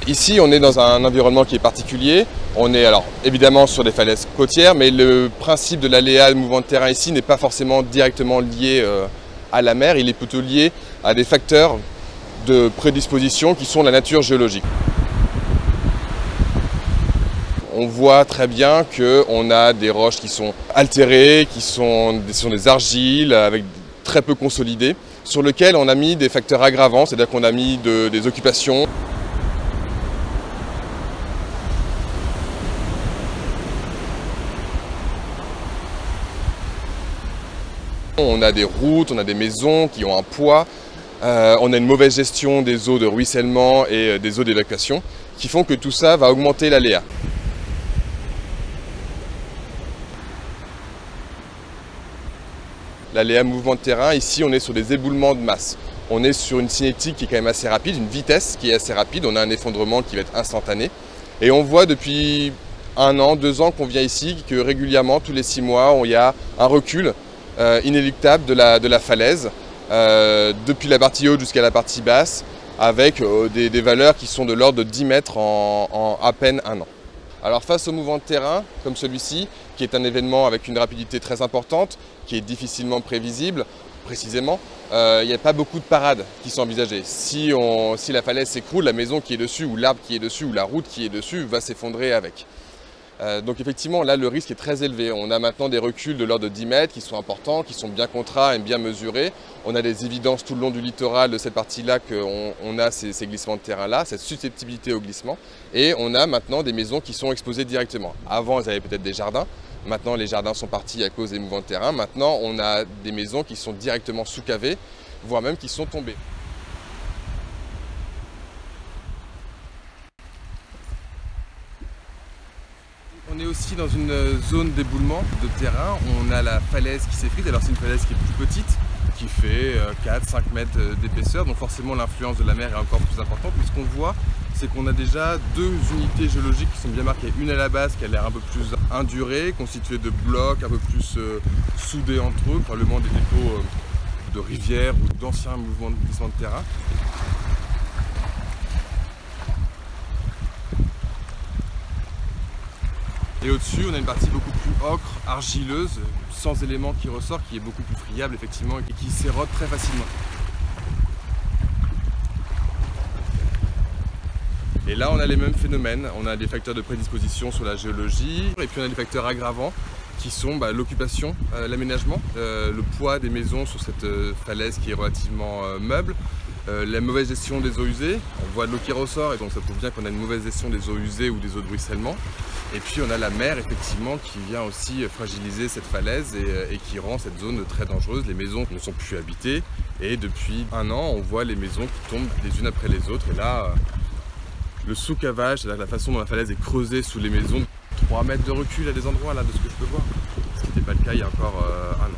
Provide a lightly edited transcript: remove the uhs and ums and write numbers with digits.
Ici, on est dans un environnement qui est particulier. On est alors évidemment sur des falaises côtières, mais le principe de l'aléa, le mouvement de terrain ici n'est pas forcément directement lié à la mer. Il est plutôt lié à des facteurs de prédisposition qui sont la nature géologique. On voit très bien qu'on a des roches qui sont altérées, qui sont des argiles avec très peu consolidées, sur lesquelles on a mis des facteurs aggravants, c'est-à-dire qu'on a mis des occupations. On a des routes, on a des maisons qui ont un poids, on a une mauvaise gestion des eaux de ruissellement et des eaux d'évacuation qui font que tout ça va augmenter l'aléa. L'aléa mouvement de terrain, ici on est sur des éboulements de masse. On est sur une cinétique qui est quand même assez rapide, une vitesse qui est assez rapide, on a un effondrement qui va être instantané. Et on voit depuis 1 an, 2 ans qu'on vient ici, que régulièrement, tous les 6 mois, il y a un recul inéluctable de la falaise, depuis la partie haute jusqu'à la partie basse, avec des valeurs qui sont de l'ordre de 10 mètres en à peine 1 an. Alors face au mouvement de terrain, comme celui-ci, qui est un événement avec une rapidité très importante, qui est difficilement prévisible, précisément, il n'y a pas beaucoup de parades qui sont envisagées. Si la falaise s'écroule, la maison qui est dessus, ou l'arbre qui est dessus, ou la route qui est dessus, va s'effondrer avec. Donc effectivement, là, le risque est très élevé. On a maintenant des reculs de l'ordre de 10 mètres qui sont importants, qui sont bien contraints et bien mesurés. On a des évidences tout le long du littoral de cette partie-là qu'on a ces glissements de terrain-là, cette susceptibilité au glissement. Et on a maintenant des maisons qui sont exposées directement. Avant, elles avaient peut-être des jardins. Maintenant, les jardins sont partis à cause des mouvements de terrain. Maintenant, on a des maisons qui sont directement sous-cavées, voire même qui sont tombées. On est aussi dans une zone d'éboulement de terrain. On a la falaise qui s'effrite. Alors c'est une falaise qui est plus petite, qui fait 4-5 mètres d'épaisseur. Donc forcément l'influence de la mer est encore plus importante. Puis ce qu'on voit, c'est qu'on a déjà 2 unités géologiques qui sont bien marquées. Une à la base qui a l'air un peu plus indurée, constituée de blocs un peu plus soudés entre eux, probablement des dépôts de rivières ou d'anciens mouvements de glissement de terrain. Et au-dessus, on a une partie beaucoup plus ocre, argileuse, sans éléments qui ressortent, qui est beaucoup plus friable effectivement et qui s'érode très facilement. Et là, on a les mêmes phénomènes. On a des facteurs de prédisposition sur la géologie et puis on a des facteurs aggravants qui sont l'occupation, l'aménagement, le poids des maisons sur cette falaise qui est relativement meuble. La mauvaise gestion des eaux usées, on voit de l'eau qui ressort et donc ça prouve bien qu'on a une mauvaise gestion des eaux usées ou des eaux de ruissellement. Et puis on a la mer effectivement qui vient aussi fragiliser cette falaise et qui rend cette zone très dangereuse. Les maisons ne sont plus habitées et depuis 1 an on voit les maisons qui tombent les unes après les autres. Et là le sous-cavage, c'est-à-dire la façon dont la falaise est creusée sous les maisons, 3 mètres de recul à des endroits là de ce que je peux voir, ce qui n'était pas le cas il y a encore 1 an.